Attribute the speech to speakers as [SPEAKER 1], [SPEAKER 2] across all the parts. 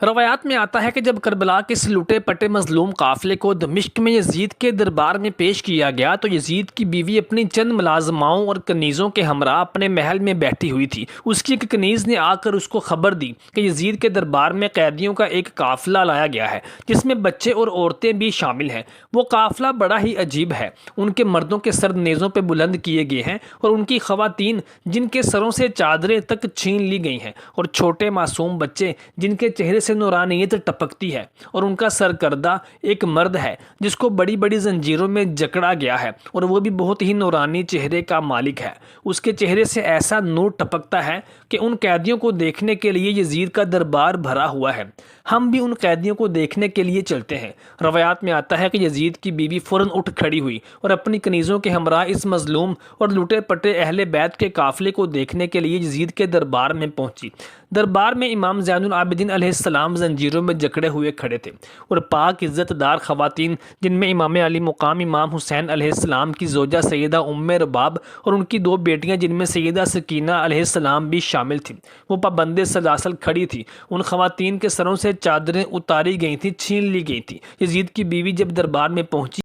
[SPEAKER 1] روایات میں آتا ہے کہ جب کربلا کے اس لوٹے پٹے مظلوم قافلے کو دمشق میں یزید کے دربار میں پیش کیا گیا تو یزید کی بیوی اپنی چند ملازماؤں اور کنیزوں کے ہمراہ اپنے محل میں بیٹھی ہوئی تھی۔ اس کی ایک کنیز نے آ کر اس کو خبر دی کہ یزید کے دربار میں قیدیوں کا ایک قافلہ لایا گیا ہے جس میں بچے اور عورتیں بھی شامل ہیں۔ وہ قافلہ بڑا ہی عجیب ہے۔ ان کے مردوں کے سر نیزوں پہ بلند کیے گئے ہیں اور ان کی خواتین جن کے سروں سے چادریں تک چھین لی گئی ہیں، اور چھوٹے معصوم بچے جن کے چہرے سے نورانیت ٹپکتی ہے، اور ان کا سرکردہ ایک مرد ہے جس کو بڑی بڑی زنجیروں میں جکڑا گیا ہے اور وہ بھی بہت ہی نورانی چہرے کا مالک ہے۔ اس کے چہرے سے ایسا نور ٹپکتا ہے کہ ان قیدیوں کو دیکھنے کے لیے یزید کا دربار بھرا ہوا ہے۔ ہم بھی ان قیدیوں کو دیکھنے کے لیے چلتے ہیں۔ روایات میں آتا ہے کہ یزید کی بیوی فوراً اٹھ کھڑی ہوئی اور اپنی کنیزوں کے ہمراہ اس مظلوم اور لوٹے پٹے اہل بیت کے قافلے کو دیکھنے کے لیے یزید کے دربار میں پہنچی۔ دربار میں امام زین العابدین علیہ السلام زنجیروں میں جکڑے ہوئے کھڑے تھے، اور پاک عزت دار خواتین جن میں امام علی مقام امام حسین علیہ السلام کی زوجہ سیدہ ام رباب اور ان کی دو بیٹیاں جن میں سیدہ سکینہ علیہ السلام بھی شامل تھیں، وہ پابند سلاسل کھڑی تھی۔ ان خواتین کے سروں سے چادریں اتاری گئی تھیں، چھین لی گئی تھیں۔ یزید کی بیوی جب دربار میں پہنچی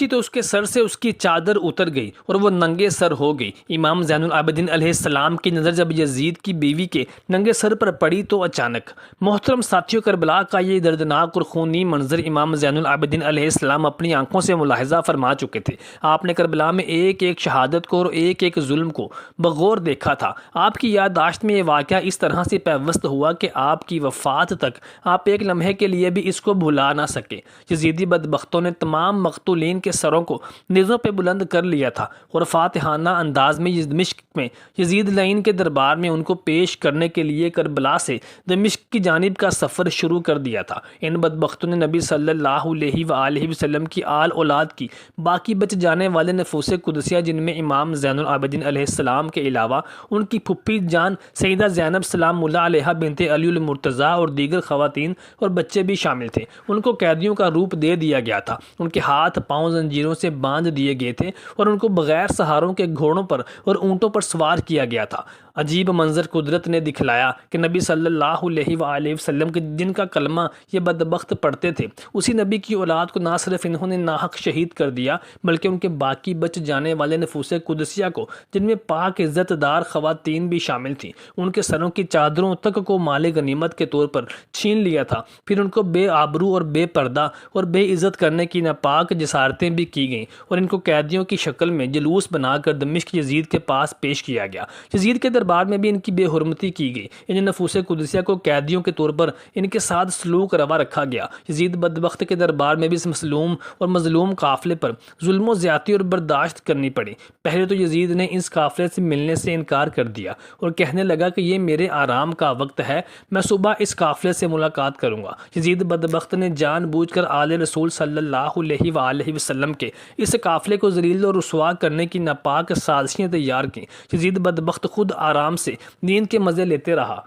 [SPEAKER 1] تو اس کے سر سے اس کی چادر اتر گئی اور وہ ننگے سر ہو گئی۔ امام زین العابدین علیہ السلام کی نظر جب یزید کی بیوی کے ننگے سر پر پڑی تو اچانک، محترم ساتھیوں، کربلا کا یہ دردناک اور خونی منظر امام زین العابدین علیہ السلام اپنی آنکھوں سے ملاحظہ فرما چکے تھے۔ آپ نے کربلا میں ایک ایک شہادت کو اور ایک ایک ظلم کو بغور دیکھا تھا۔ آپ کی یادداشت میں یہ واقعہ اس طرح سے پیوست ہوا کہ آپ کی وفات تک آپ ایک لمحے کے لیے بھی اس کو بھلا نہ سکے۔ یزیدی بدبختوں نے تمام مقتولین کے سروں کو نیزوں پہ بلند کر لیا تھا اور فاتحانہ انداز میں دمشق میں یزید لعین کے دربار میں ان کو پیش کرنے کے لیے کربلا سے دمشق کی جانب کا سفر شروع کر دیا تھا۔ ان بدبختوں نے نبی صلی اللہ علیہ وآلہ وسلم کی آل اولاد کی باقی بچ جانے والے نفوس قدسیہ جن میں امام زین العابدین علیہ السلام کے علاوہ ان کی پھپھی جان سیدہ زینب سلام اللہ علیہ بنت علی المرتضیٰ اور دیگر خواتین اور بچے بھی شامل تھے، ان کو قیدیوں کا روپ دے دیا گیا تھا۔ ان کے ہاتھ پاؤں زنجیروں سے باندھ دیے گئے تھے اور ان کو بغیر سہاروں کے گھوڑوں پر اور اونٹوں پر سوار کیا گیا تھا۔ عجیب منظر قدرت نے دکھلایا کہ نبی صلی اللہ علیہ وآلہ وسلم کے جن کا کلمہ یہ بدبخت پڑھتے تھے، اسی نبی کی اولاد کو نہ صرف انہوں نے ناحق شہید کر دیا بلکہ ان کے باقی بچ جانے والے نفوس قدسیہ کو جن میں پاک عزت دار خواتین بھی شامل تھیں، ان کے سروں کی چادروں تک کو مال غنیمت کے طور پر چھین لیا تھا۔ پھر ان کو بے آبرو اور بے پردہ اور بے عزت کرنے کی ناپاک جسارتیں بھی کی گئیں اور ان کو قیدیوں کی شکل میں جلوس بنا کر دمشق یزید کے پاس پیش کیا گیا۔ یزید کے دربار میں بھی ان کی بے حرمتی کی گئی۔ ان نفوس قدسیہ کو قیدیوں کے طور پر ان کے ساتھ سلوک روا رکھا گیا۔ یزید بدبخت کے دربار میں بھی اس مسلوم اور مظلوم قافلے پر ظلم و زیادتی اور برداشت کرنی پڑی۔ پہلے تو یزید نے اس قافلے سے ملنے سے انکار کر دیا اور کہنے لگا کہ یہ میرے آرام کا وقت ہے، میں صبح اس قافلے سے ملاقات کروں گا۔ یزید بدبخت نے جان بوجھ کر آل رسول صلی اللہ علیہ وآلہ وسلم کے اس قافلے کو ذلیل اور رسوا کرنے کی ناپاک سازشیں تیار کی۔ یزید بدبخت خود آرام سے نیند کے مزے لیتے رہا۔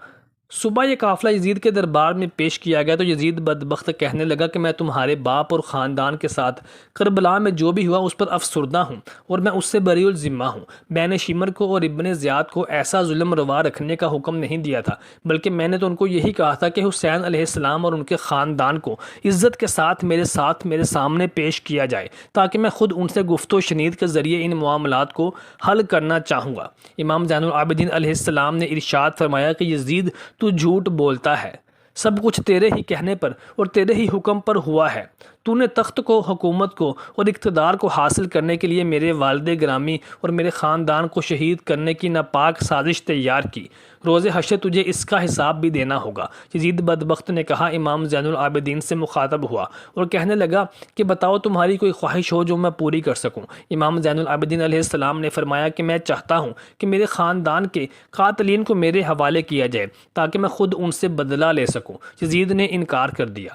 [SPEAKER 1] صبح یہ قافلہ یزید کے دربار میں پیش کیا گیا تو یزید بدبخت کہنے لگا کہ میں تمہارے باپ اور خاندان کے ساتھ کربلا میں جو بھی ہوا اس پر افسردہ ہوں اور میں اس سے بری الذمہ ہوں۔ میں نے شمر کو اور ابن زیاد کو ایسا ظلم روا رکھنے کا حکم نہیں دیا تھا، بلکہ میں نے تو ان کو یہی کہا تھا کہ حسین علیہ السلام اور ان کے خاندان کو عزت کے ساتھ میرے سامنے پیش کیا جائے تاکہ میں خود ان سے گفت و شنید کے ذریعے ان معاملات کو حل کرنا چاہوں گا۔ امام زین العابدین علیہ السلام نے ارشاد فرمایا کہ یزید تو جھوٹ بولتا ہے، سب کچھ تیرے ہی کہنے پر اور تیرے ہی حکم پر ہوا ہے۔ تو نے تخت کو، حکومت کو اور اقتدار کو حاصل کرنے کے لیے میرے والد گرامی اور میرے خاندان کو شہید کرنے کی ناپاک سازش تیار کی۔ روز حشر تجھے اس کا حساب بھی دینا ہوگا۔ یزید بدبخت نے کہا، امام زین العابدین سے مخاطب ہوا اور کہنے لگا کہ بتاؤ تمہاری کوئی خواہش ہو جو میں پوری کر سکوں۔ امام زین العابدین علیہ السلام نے فرمایا کہ میں چاہتا ہوں کہ میرے خاندان کے قاتلین کو میرے حوالے کیا جائے تاکہ میں خود ان سے بدلہ لے سکوں۔ یزید نے انکار کر دیا۔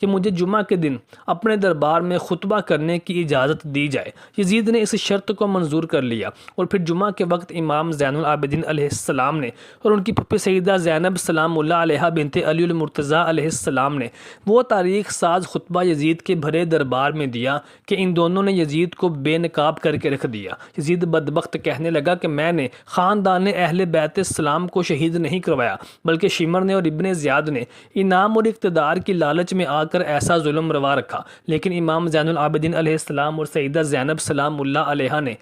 [SPEAKER 1] کہ مجھے جمعہ کے دن اپنے دربار میں خطبہ کرنے کی اجازت دی جائے۔ یزید نے اس شرط کو منظور کر لیا اور پھر جمعہ کے وقت امام زین العابدین علیہ السلام نے اور ان کی پھپھی سیدہ زینب سلام اللہ علیہ بنت علی المرتضیٰ علیہ السلام نے وہ تاریخ ساز خطبہ یزید کے بھرے دربار میں دیا کہ ان دونوں نے یزید کو بے نقاب کر کے رکھ دیا۔ یزید بدبخت کہنے لگا کہ میں نے خاندان اہل بیت السلام کو شہید نہیں کروایا، بلکہ شمر نے اور ابن زیاد نے انعام اور اقتدار کی لالچ میں آ کر ایسا ظلم روا رکھا۔ لیکن امام زین العابدین علیہ السلام اور سیدہ زینب سلام اللہ علیہ نے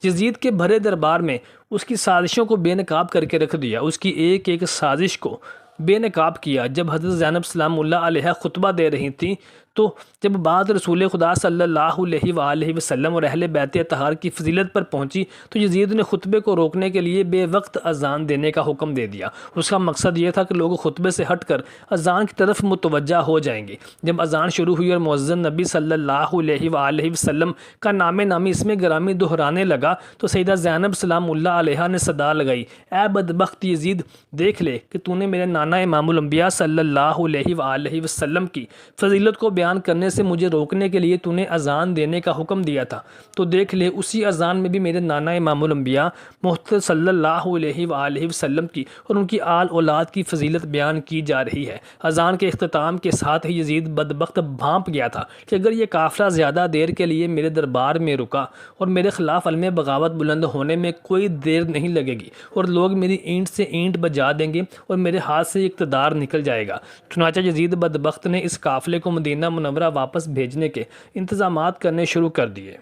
[SPEAKER 1] یزید کے بھرے دربار میں اس کی سازشوں کو بے نقاب کر کے رکھ دیا، اس کی ایک ایک سازش کو بے نقاب کیا۔ جب حضرت زینب سلام اللہ علیہ خطبہ دے رہی تھیں تو جب بات رسول خدا صلی اللہ علیہ وآلہ وسلم اور اہل بیت اطہار کی فضیلت پر پہنچی تو یزید نے خطبے کو روکنے کے لیے بے وقت اذان دینے کا حکم دے دیا۔ اس کا مقصد یہ تھا کہ لوگ خطبے سے ہٹ کر اذان کی طرف متوجہ ہو جائیں گے۔ جب اذان شروع ہوئی اور مؤذن نبی صلی اللہ علیہ وآلہ وسلم کا نام نامی اسم گرامی دہرانے لگا تو سیدہ زینب سلام اللہ علیہ نے صدا لگائی، اے بدبخت یزید، دیکھ لے کہ تو نے میرے نانا امام الانبیاء صلی اللہ علیہ وآلہ وسلم کی فضیلت کو بیان کرنے سے مجھے روکنے کے لیے تو نے اذان دینے کا حکم دیا تھا، تو دیکھ لے اسی اذان میں بھی میرے نانا امام الانبیاء محمد صلی اللہ علیہ وآلہ وسلم کی اور ان کی آل اولاد کی فضیلت بیان کی جا رہی ہے۔ اذان کے اختتام کے ساتھ ہی یزید بدبخت بھانپ گیا تھا کہ اگر یہ قافلہ زیادہ دیر کے لیے میرے دربار میں رکا اور میرے خلاف علم بغاوت بلند ہونے میں کوئی دیر نہیں لگے گی اور لوگ میری اینٹ سے اینٹ بجا دیں گے اور میرے ہاتھ سے اقتدار نکل جائے گا۔ چنانچہ یزید بدبخت نے اس قافلے کو مدینہ منورہ واپس بھیجنے کے انتظامات کرنے شروع کر دیے۔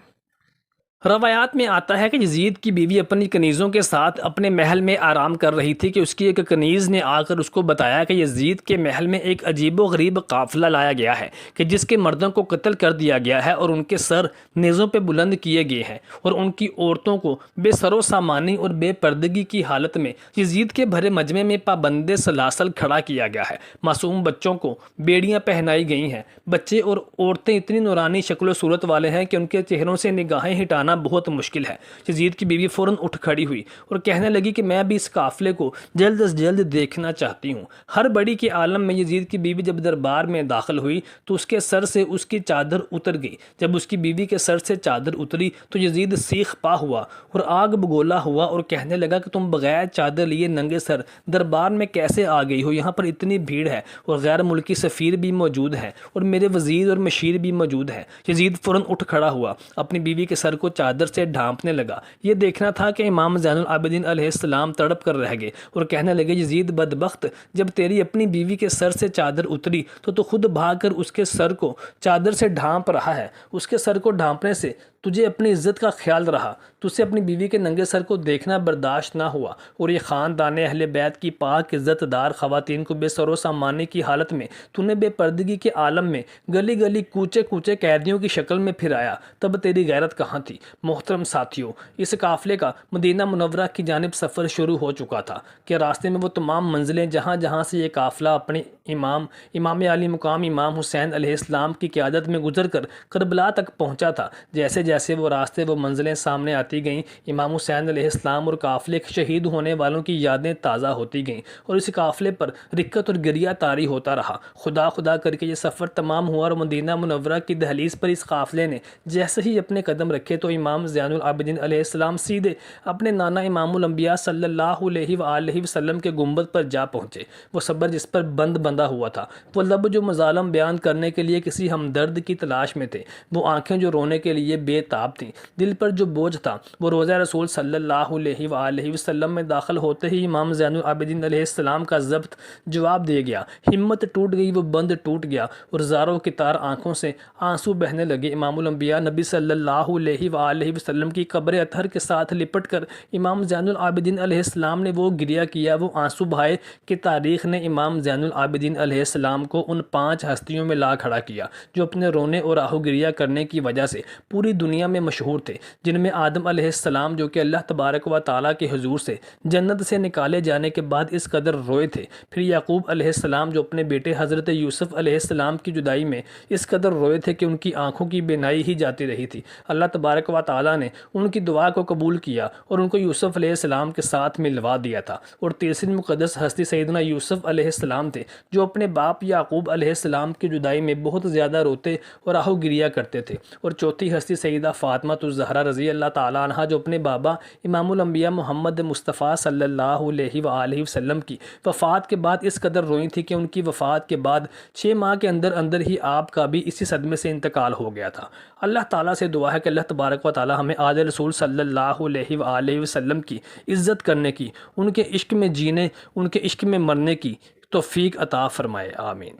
[SPEAKER 1] روایات میں آتا ہے کہ یزید کی بیوی اپنی کنیزوں کے ساتھ اپنے محل میں آرام کر رہی تھی کہ اس کی ایک کنیز نے آ کر اس کو بتایا کہ یزید کے محل میں ایک عجیب و غریب قافلہ لایا گیا ہے کہ جس کے مردوں کو قتل کر دیا گیا ہے اور ان کے سر نیزوں پہ بلند کیے گئے ہیں اور ان کی عورتوں کو بے سر و سامانی اور بے پردگی کی حالت میں یزید کے بھرے مجمع میں پابند سلاسل کھڑا کیا گیا ہے۔ معصوم بچوں کو بیڑیاں پہنائی گئی ہیں۔ بچے اور عورتیں اتنی نورانی شکل و صورت والے ہیں کہ ان کے چہروں سے نگاہیں ہٹانا بہت مشکل ہے۔ یزید کی بیوی فوراً اٹھ کھڑی ہوئی اور کہنے لگی کہ میں بھی اس قافلے کو جلد از جلد دیکھنا چاہتی ہوں۔ ہر بڑی کے عالم میں یزید کی بیوی جب دربار میں داخل ہوئی تو اس کے سر سے اس کی چادر اتر گئی۔ جب اس کی بیوی کے سر سے چادر اتری تو یزید سیخ پا ہوا اور آگ بگولا ہوا اور کہنے لگا کہ تم بغیر چادر لیے ننگے سر دربار میں کیسے آ گئی ہو؟ یہاں پر اتنی بھیڑ ہے اور غیر ملکی سفیر بھی موجود ہیں اور میرے وزیر اور مشیر بھی موجود ہیں۔ یزید فوراً اٹھ کھڑا ہوا، اپنی بیوی کے سر کو چادر سے ڈھانپنے لگا۔ یہ دیکھنا تھا کہ امام زین العابدین علیہ السلام تڑپ کر رہ گئے اور کہنے لگے، یزید بدبخت، جب تیری اپنی بیوی کے سر سے چادر اتری تو خود بھاگ کر اس کے سر کو چادر سے ڈھانپ رہا ہے۔ اس کے سر کو ڈھانپنے سے تجھے اپنی عزت کا خیال رہا، تجھے اپنی بیوی کے ننگے سر کو دیکھنا برداشت نہ ہوا اور یہ خاندان اہل بیت کی پاک عزت دار خواتین کو بے سر و سامانی کی حالت میں تو نے بے پردگی کے عالم میں گلی گلی کوچے کوچے قیدیوں کی شکل میں پھرایا، تب تیری غیرت کہاں تھی؟ محترم ساتھیوں، اس قافلے کا مدینہ منورہ کی جانب سفر شروع ہو چکا تھا کہ راستے میں وہ تمام منزلیں جہاں جہاں سے یہ قافلہ اپنے امام علی مقام امام حسین علیہ السلام کی قیادت میں گزر کر کربلا تک پہنچا تھا، جیسے جیسے وہ راستے وہ منزلیں سامنے آتی گئیں، امام حسین علیہ السلام اور قافلے کے شہید ہونے والوں کی یادیں تازہ ہوتی گئیں اور اس قافلے پر رکت اور گریہ طاری ہوتا رہا۔ خدا خدا کر کے یہ سفر تمام ہوا اور مدینہ منورہ کی دہلیز پر اس قافلے نے جیسے ہی اپنے قدم رکھے تو امام زین العابدین علیہ السلام سیدھے اپنے نانا امام الانبیاء صلی اللہ علیہ وآلہ وسلم کے گنبد پر جا پہنچے۔ وہ صبر جس پر بند بندھا ہوا تھا، وہ لب جو مظالم بیان کرنے کے لیے کسی ہمدرد کی تلاش میں تھے، وہ آنکھیں جو رونے کے لیے بے تاب تھیں، دل پر جو بوجھ تھا وہ روضہ رسول صلی اللہ علیہ وآلہ وسلم میں داخل ہوتے ہی امام زین العابدین علیہ السلام کا ضبط جواب دے گیا۔ ہمت ٹوٹ گئی، وہ بند ٹوٹ گیا اور زاروں کی تار آنکھوں سے آنسو بہنے لگے۔ امام الانبیاء نبی صلی اللہ علیہ وآلہ وسلم کی قبر اطہر کے ساتھ لپٹ کر امام زین العابدین علیہ السلام نے وہ گریہ کیا، وہ آنسو بہائے کہ تاریخ نے امام زین العابدین علیہ السلام کو ان 5 ہستیوں میں لا کھڑا کیا جو اپنے رونے اور آہو گریہ کرنے کی وجہ سے پوری دنیا میں مشہور تھے، جن میں آدم علیہ السلام جو کہ اللہ تبارک و تعالیٰ کے حضور سے جنت سے نکالے جانے کے بعد اس قدر روئے تھے، پھر یعقوب علیہ السلام جو اپنے بیٹے حضرت یوسف علیہ السلام کی جدائی میں اس قدر روئے تھے کہ ان کی آنکھوں کی بینائی ہی جاتی رہی تھی۔ اللہ تبارک و تعالیٰ نے ان کی دعا کو قبول کیا اور ان کو یوسف علیہ السلام کے ساتھ ملوا دیا تھا، اور تیسری مقدس ہستی سیدنا یوسف علیہ السلام تھے جو اپنے باپ یعقوب علیہ السلام کی جدائی میں بہت زیادہ روتے اور آہو گریا کرتے تھے، اور چوتھی ہستی سیدہ فاطمہ الزہرا رضی اللہ تعالیٰ عنہ جو اپنے بابا امام الانبیاء محمد مصطفیٰ صلی اللہ علیہ وآلہ وسلم کی وفات کے بعد اس قدر روئی تھی کہ ان کی وفات کے بعد 6 ماہ کے اندر ہی آپ کا بھی اسی صدمے سے انتقال ہو گیا تھا۔ اللہ تعالیٰ سے دعا ہے کہ اللہ تبارک و تعالیٰ ہمیں آل رسول صلی اللہ علیہ وآلہ وسلم کی عزت کرنے کی، ان کے عشق میں جینے، ان کے عشق میں مرنے کی توفیق عطا فرمائے، آمین۔